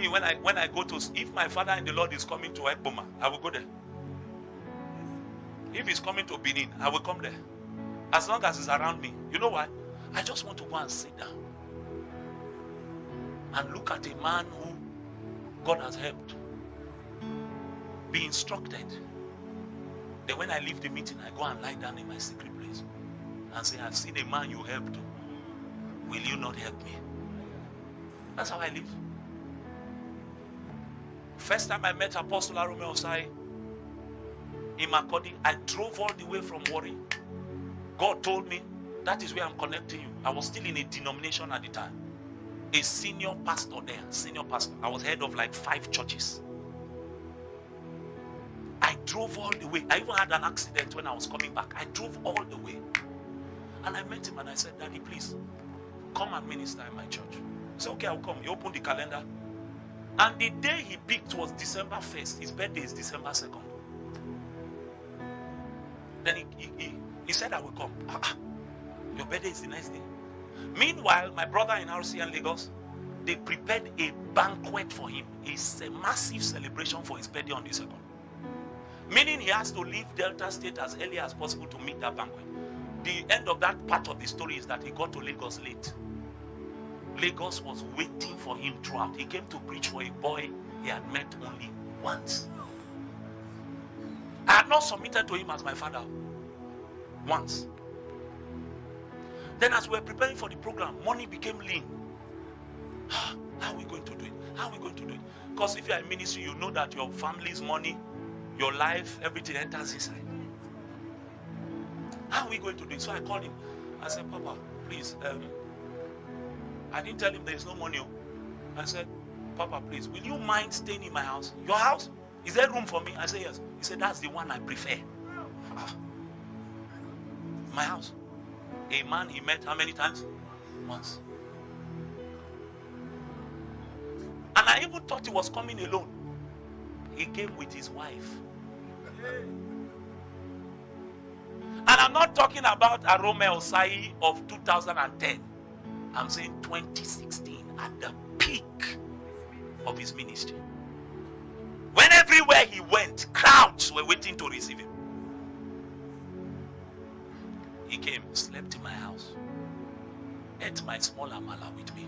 Me, when I go to, if my father in the Lord is coming to Ekboma, I will go there. If he's coming to Benin, I will come there. As long as he's around me. You know why? I just want to go and sit down and look at a man who God has helped. Be instructed. Then when I leave the meeting, I go and lie down in my secret place and say, I've seen a man you helped. Will you not help me? That's how I live. First time I met Apostle Arome Osayi in Makodi, I drove all the way from Warri. God told me, that is where I'm connecting you. I was still in a denomination at the time. A senior pastor there, senior pastor. I was head of like 5 churches. I drove all the way. I even had an accident when I was coming back. I drove all the way. And I met him and I said, Daddy, please, come and minister in my church. He said, okay, I'll come. He opened the calendar. And the day he picked was December 1st. His birthday is December 2nd. Then he said, I will come. Your birthday is the next day. Meanwhile, my brother in RCN Lagos, they prepared a banquet for him. It's a massive celebration for his birthday on the 2nd. Meaning he has to leave Delta State as early as possible to meet that banquet. The end of that part of the story is that he got to Lagos late. Lagos was waiting for him throughout. He came to preach for a boy he had met only once. I had not submitted to him as my father once. Then as we were preparing for the program, money became lean. How are we going to do it? How are we going to do it? Because if you are in ministry, you know that your family's money, your life, everything enters inside. How are we going to do it? So I called him. I said, Papa, please. I didn't tell him there is no money. I said, Papa, please, will you mind staying in my house? Your house? Is there room for me? I said, yes. He said, that's the one I prefer. My house. A man he met how many times? Once. And I even thought he was coming alone. He came with his wife. And I'm not talking about Arome Osayi of 2010. I'm saying 2016, at the peak of his ministry. When everywhere he went, crowds were waiting to receive him. He came, slept in my house, ate my small amala with me,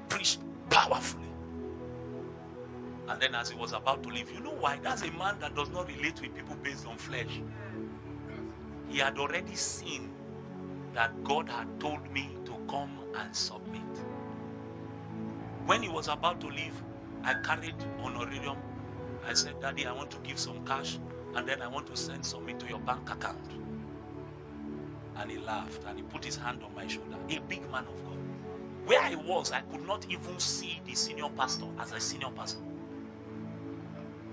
preached powerfully. And then as he was about to leave, you know why? That's a man that does not relate with people based on flesh. He had already seen that God had told me to come and submit. When he was about to leave, I carried honorarium. I said, Daddy, I want to give some cash, and then I want to send some into your bank account. And he laughed and he put his hand on my shoulder. A big man of God. Where I was, I could not even see the senior pastor as a senior pastor.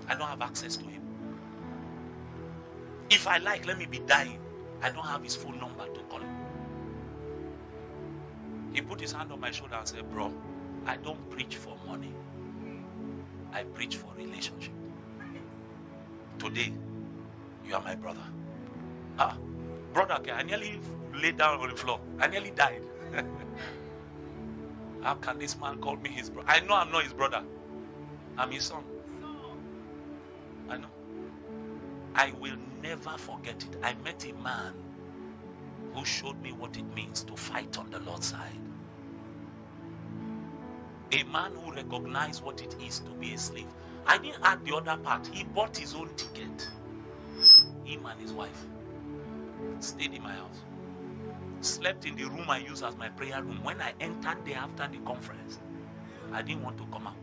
I don't have access to him. If I like, let me be dying. I don't have his phone number to call him. He put his hand on my shoulder and said, bro, I don't preach for money. I preach for relationship. Today, you are my brother. Brother, okay, I nearly laid down on the floor. I nearly died. How can this man call me his brother? I know I'm not his brother. I'm his son. I know. I will never forget it. I met a man who showed me what it means to fight on the Lord's side. A man who recognized what it is to be a slave. I didn't add the other part. He bought his own ticket. Him and his wife stayed in my house. Slept in the room I use as my prayer room. When I entered there after the conference, I didn't want to come out.